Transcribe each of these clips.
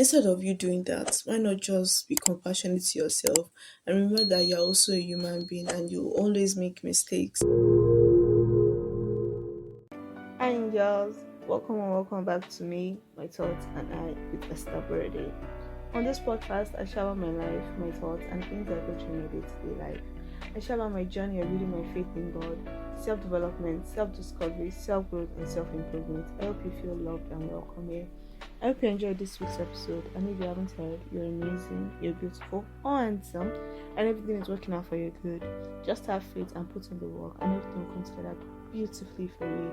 Instead of you doing that, why not just be compassionate to yourself and remember that you're also a human being and you always make mistakes. Hi, angels. Welcome and welcome back to me, my thoughts, and I with Esther Brady. On this podcast, I share about my life, my thoughts, and things I go through in my day to day life. I share about my journey of building my faith in God, self development, self discovery, self growth, and self improvement. I hope you feel loved and welcome here. I hope you enjoyed this week's episode. And if you haven't heard, you're amazing, you're beautiful, or handsome, and everything is working out for your good. Just have faith and put in the work, and everything will come together beautifully for you.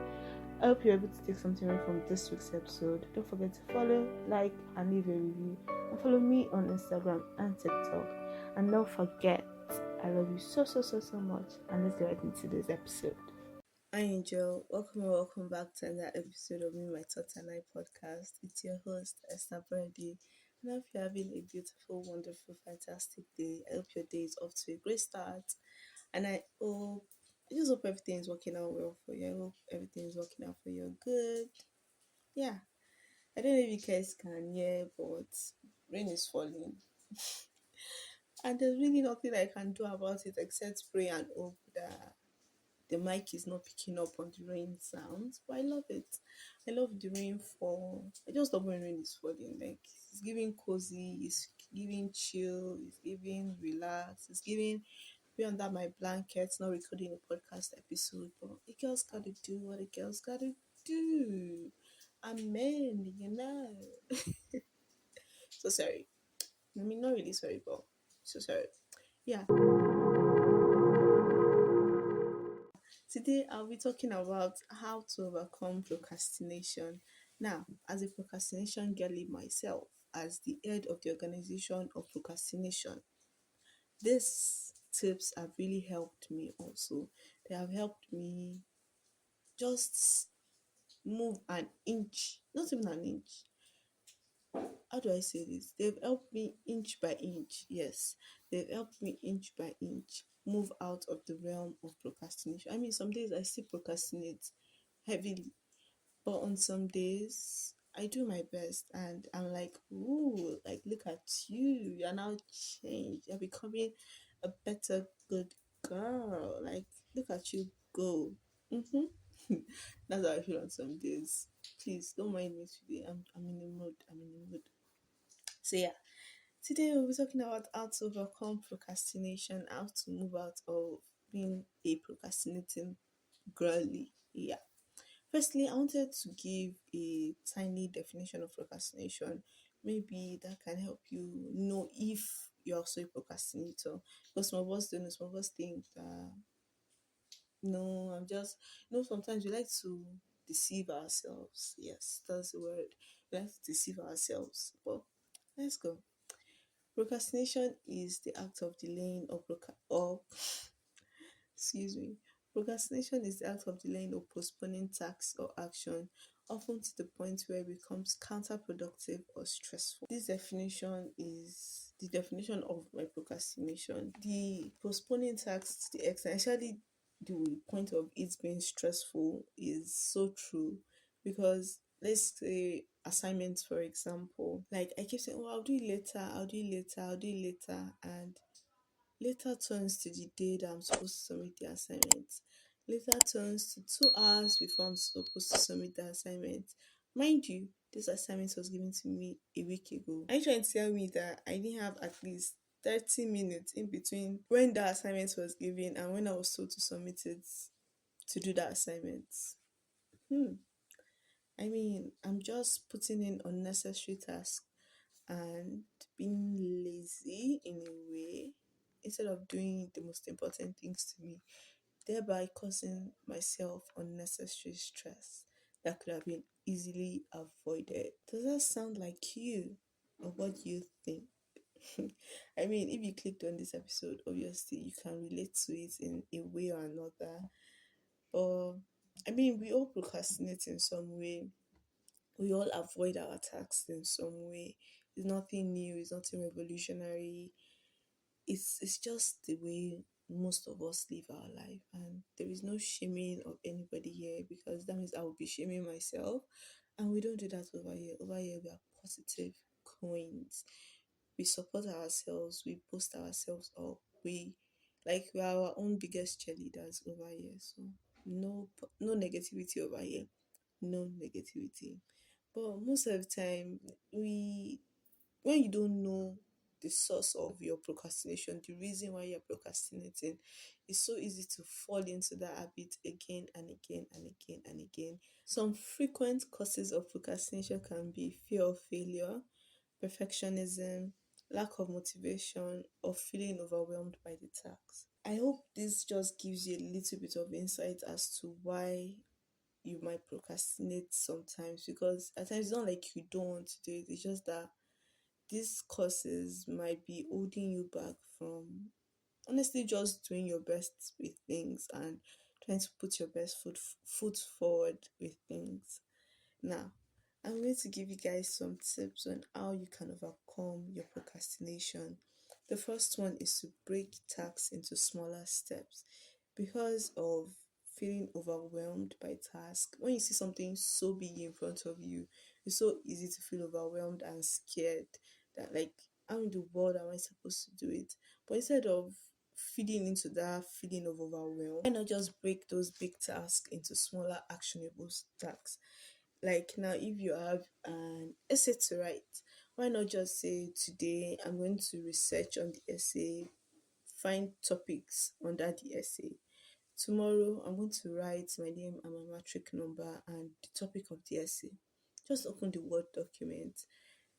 I hope you're able to take something away from this week's episode. Don't forget to follow, like, and leave a review. And follow me on Instagram and TikTok. And don't forget, I love you so much. And let's get right into this episode. Hi, Angel. Welcome and welcome back to another episode of Me, My Thoughts and I podcast. It's your host, Esther Brady. And I hope you're having a beautiful, wonderful, fantastic day. I hope your day is off to a great start. And I just hope everything is working out well for you. I hope everything is working out for your good. Yeah. I don't know if you guys can hear, but rain is falling. And there's really nothing I can do about it except pray and hope that the mic is not picking up on the rain sounds. But I love it. I love the rainfall. I just love when rain is falling. Like it's giving cozy, it's giving chill, it's giving relax, it's giving be under my blanket, not recording a podcast episode. But a girl's gotta do what a girl's gotta do. Amen, you know. So sorry. I mean not really sorry, but so sorry. Yeah. Today I'll be talking about how to overcome procrastination. Now, as a procrastination girly myself, as the head of the organization of procrastination, these tips have really helped me also. They have helped me just move an inch, not even an inch. How do I say this? They've helped me inch by inch. Yes, they've helped me inch by inch move out of the realm of procrastination. I mean, some days I still procrastinate heavily, but on some days I do my best and I'm like, ooh, like look at you. You're now changed. You're becoming a better good girl. Like look at you go. That's how I feel on some days. Please don't mind me today. I'm in the mood. I'm in the mood. So yeah. Today we'll be talking about how to overcome procrastination, how to move out of being a procrastinating girly. Yeah. Firstly, I wanted to give a tiny definition of procrastination. Maybe that can help you know if you're also a procrastinator. Because some of us don't know, some of us think that no, I'm just, sometimes we like to deceive ourselves. Yes, that's the word. We like to deceive ourselves. But let's go. Procrastination is the act of delaying or excuse me. Procrastination is the act of delaying or postponing tasks or action, often to the point where it becomes counterproductive or stressful. This definition is the definition of my procrastination. The postponing tasks to the extent, actually, the point of it being stressful is so true because let's say assignments, for example, like I keep saying, oh, I'll do it later, I'll do it later, I'll do it later, and later turns to the day that I'm supposed to submit the assignment. Later turns to 2 hours before I'm supposed to submit the assignment. Mind you, this assignment was given to me a week ago. Are you trying to tell me that I didn't have at least 30 minutes in between when the assignment was given and when I was told to submit it to do that assignment? Hmm. I mean, I'm just putting in unnecessary tasks and being lazy in a way instead of doing the most important things to me, thereby causing myself unnecessary stress that could have been easily avoided. Does that sound like you? Or what do you think? I mean, if you clicked on this episode, obviously you can relate to it in a way or another. But I mean, we all procrastinate in some way. We all avoid our tasks in some way. It's nothing new, it's nothing revolutionary. It's just the way most of us live our life, and there is no shaming of anybody here because that means I will be shaming myself, and we don't do that over here. Over here we are positive, coins. We support ourselves, we boost ourselves up, we are our own biggest cheerleaders over here. So no negativity over here, no negativity. But most of the time, we when you don't know the source of your procrastination, the reason why you're procrastinating, it's so easy to fall into that habit again and again and again and again. Some frequent causes of procrastination can be fear of failure, perfectionism, lack of motivation, or feeling overwhelmed by the task. I hope this just gives you a little bit of insight as to why you might procrastinate sometimes, because at times it's not like you don't want to do it, it's just that these causes might be holding you back from honestly just doing your best with things and trying to put your best foot forward with things. Now, I'm going to give you guys some tips on how you can overcome your procrastination. The first one is to break tasks into smaller steps because of feeling overwhelmed by task. When you see something so big in front of you, it's so easy to feel overwhelmed and scared that, like, how in the world am I supposed to do it? But instead of feeding into that feeling of overwhelm, why not just break those big tasks into smaller actionable tasks? Like now, if you have an essay to write, why not just say, today I'm going to research on the essay, find topics under the essay. Tomorrow I'm going to write my name and my matric number and the topic of the essay. Just open the Word document.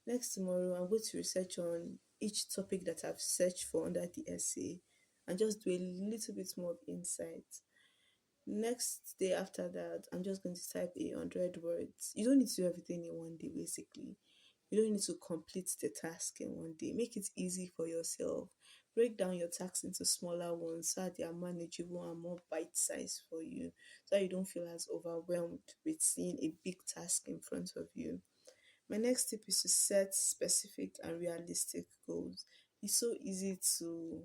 Next tomorrow I'm going to research on each topic that I've searched for under the essay and just do a little bit more of insight. Next day after that, I'm just going to type 100 words. You don't need to do everything in one day, basically. You don't need to complete the task in one day. Make it easy for yourself. Break down your tasks into smaller ones so that they are manageable and more bite sized for you, so that you don't feel as overwhelmed with seeing a big task in front of you. My next tip is to set specific and realistic goals. It's so easy to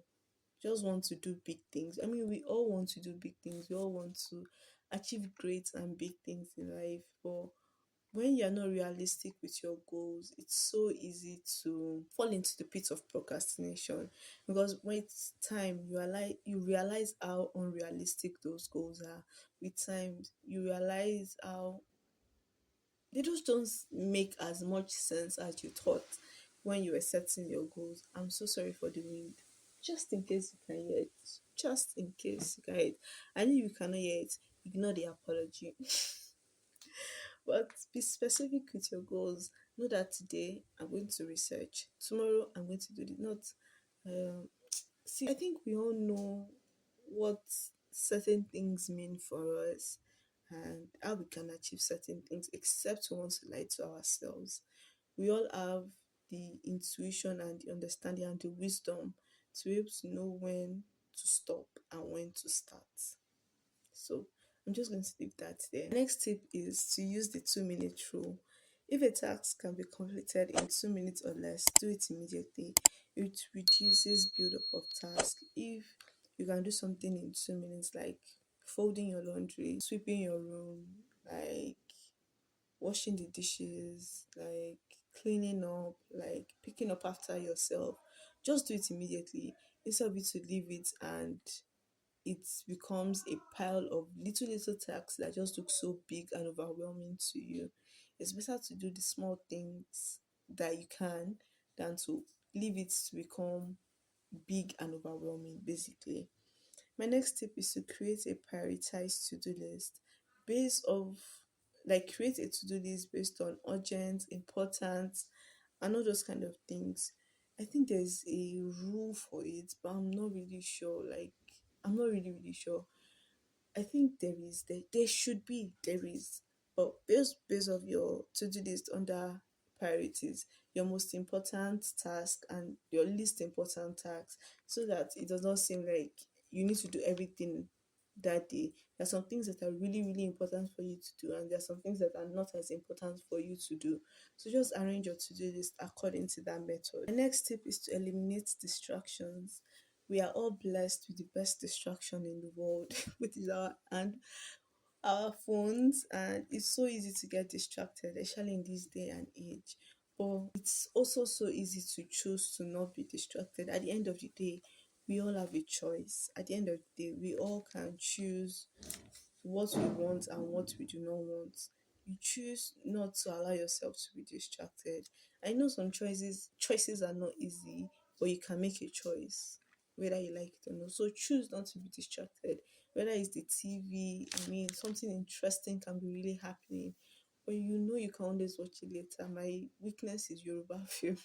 just want to do big things. I mean, we all want to do big things. We all want to achieve great and big things in life. But when you're not realistic with your goals, it's so easy to fall into the pit of procrastination. Because when it's time, you realize how unrealistic those goals are. With time, you realize how they just don't make as much sense as you thought when you were setting your goals. I'm so sorry for the wind. Just in case you can hear it. Just in case you can hear it. And if you cannot hear it, ignore the apology. But be specific with your goals. Know that today I'm going to research. Tomorrow I'm going to do the not. Um, See, I think we all know what certain things mean for us and how we can achieve certain things, except we want to lie to ourselves. We all have the intuition and the understanding and the wisdom to be able to know when to stop and when to start. So I'm just going to leave that there. Next tip is to use the 2 minute rule. If a task can be completed in 2 minutes or less, do it immediately. It reduces build up of task. If you can do something in 2 minutes, like folding your laundry, sweeping your room, like washing the dishes, like cleaning up, like picking up after yourself, just do it immediately instead of you to leave it and it becomes a pile of little tasks that just look so big and overwhelming to you. It's better to do the small things that you can than to leave it to become big and overwhelming, basically. My next tip is to create a prioritized to-do list based of create a to-do list based on urgent, important, and all those kind of things. I think there's a rule for it, but I'm not really sure. I'm not really sure. I think there should be, there is, but based of your to-do list under priorities, your most important task and your least important task, so that it does not seem like you need to do everything that day. There are some things that are really important for you to do, and there are some things that are not as important for you to do. So just arrange your to-do list according to that method. The next tip is to eliminate distractions. We are all blessed with the best distraction in the world, which is our phones, and it's so easy to get distracted, especially in this day and age. But it's also so easy to choose to not be distracted. At the end of the day, we all have a choice. At the end of the day, we all can choose what we want and what we do not want. You choose not to allow yourself to be distracted. I know some choices are not easy, but you can make a choice whether you like it or not. So choose not to be distracted. Whether it's the TV, I mean something interesting can be really happening. But you know you can always watch it later. My weakness is Yoruba film.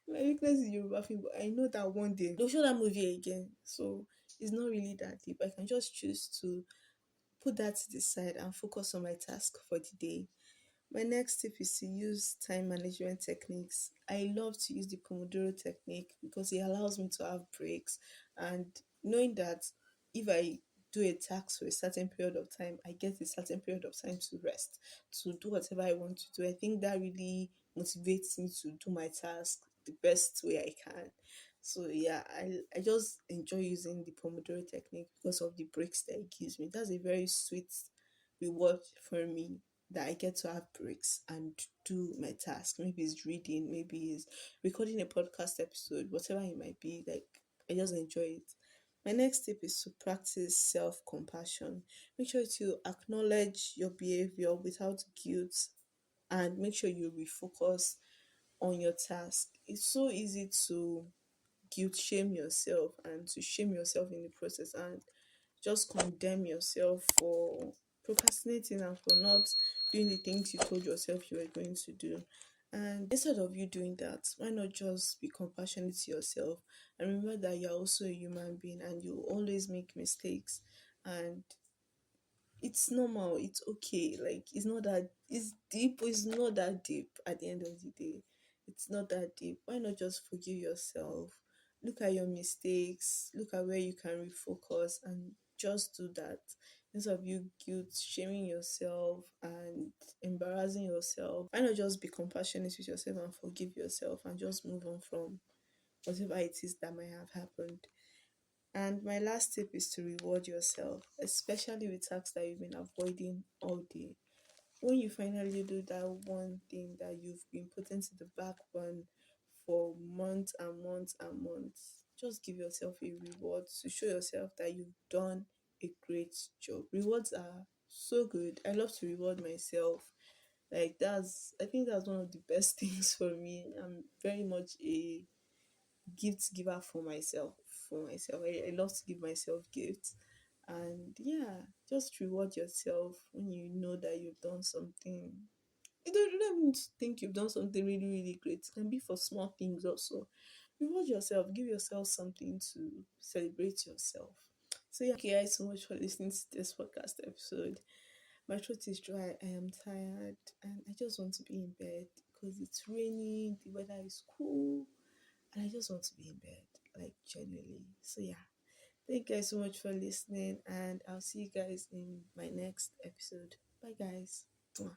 My weakness is Yoruba film, but I know that one day they'll show that movie again. So it's not really that deep. I can just choose to put that to the side and focus on my task for the day. My next tip is to use time management techniques. I love to use the Pomodoro technique because it allows me to have breaks, and knowing that if I do a task for a certain period of time, I get a certain period of time to rest, to do whatever I want to do. I think that really motivates me to do my task the best way I can. So yeah, I just enjoy using the Pomodoro technique because of the breaks that it gives me. That's a very sweet reward for me, that I get to have breaks and do my task. Maybe it's reading, maybe it's recording a podcast episode, whatever it might be. Like, I just enjoy it. My next tip is to practice self compassion. Make sure to acknowledge your behavior without guilt, and make sure you refocus on your task. It's so easy to guilt shame yourself and to shame yourself in the process, and just condemn yourself for procrastinating and for not doing the things you told yourself you were going to do. And instead of you doing that, why not just be compassionate to yourself and remember that you're also a human being and you always make mistakes, and it's normal, it's okay. Like, it's not that it's deep, it's not that deep at the end of the day. It's not that deep. Why not just forgive yourself? Look at your mistakes, look at where you can refocus, and just do that. Instead of you guilt shaming yourself and embarrassing yourself, why not just be compassionate with yourself and forgive yourself and just move on from whatever it is that might have happened. And my last tip is to reward yourself, especially with tasks that you've been avoiding all day. When you finally do that one thing that you've been putting to the back burner for months and months and months, just give yourself a reward to show yourself that you've done a great job. Rewards are so good. I love to reward myself. Like, I think that's one of the best things for me. I'm very much a gift giver for myself. I love to give myself gifts. And yeah, just reward yourself when you know that you've done something. You don't even think you've done something really, really great. It can be for small things also. Reward yourself, give yourself something to celebrate yourself. So yeah, thank you guys so much for listening to this podcast episode. My throat is dry, I am tired, and I just want to be in bed because it's raining, the weather is cool, and I just want to be in bed, like, genuinely. So yeah, thank you guys so much for listening, and I'll see you guys in my next episode. Bye, guys. Mwah.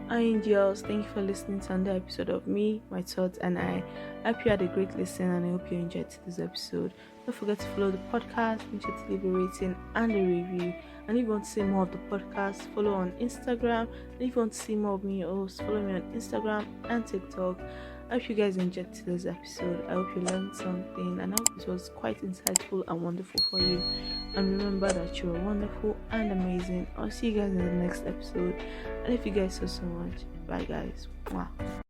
Hi, angels. Thank you for listening to another episode of me, my thoughts, and I hope you had a great listen, and I hope you enjoyed this episode. Don't forget to follow the podcast, make sure to leave a rating and a review. And if you want to see more of the podcast, follow on Instagram. And if you want to see more of me, also follow me on Instagram and TikTok. I hope you guys enjoyed today's episode. I hope you learned something, and I hope it was quite insightful and wonderful for you. And remember that you are wonderful and amazing. I'll see you guys in the next episode. I love you guys so much. Bye, guys. Mwah.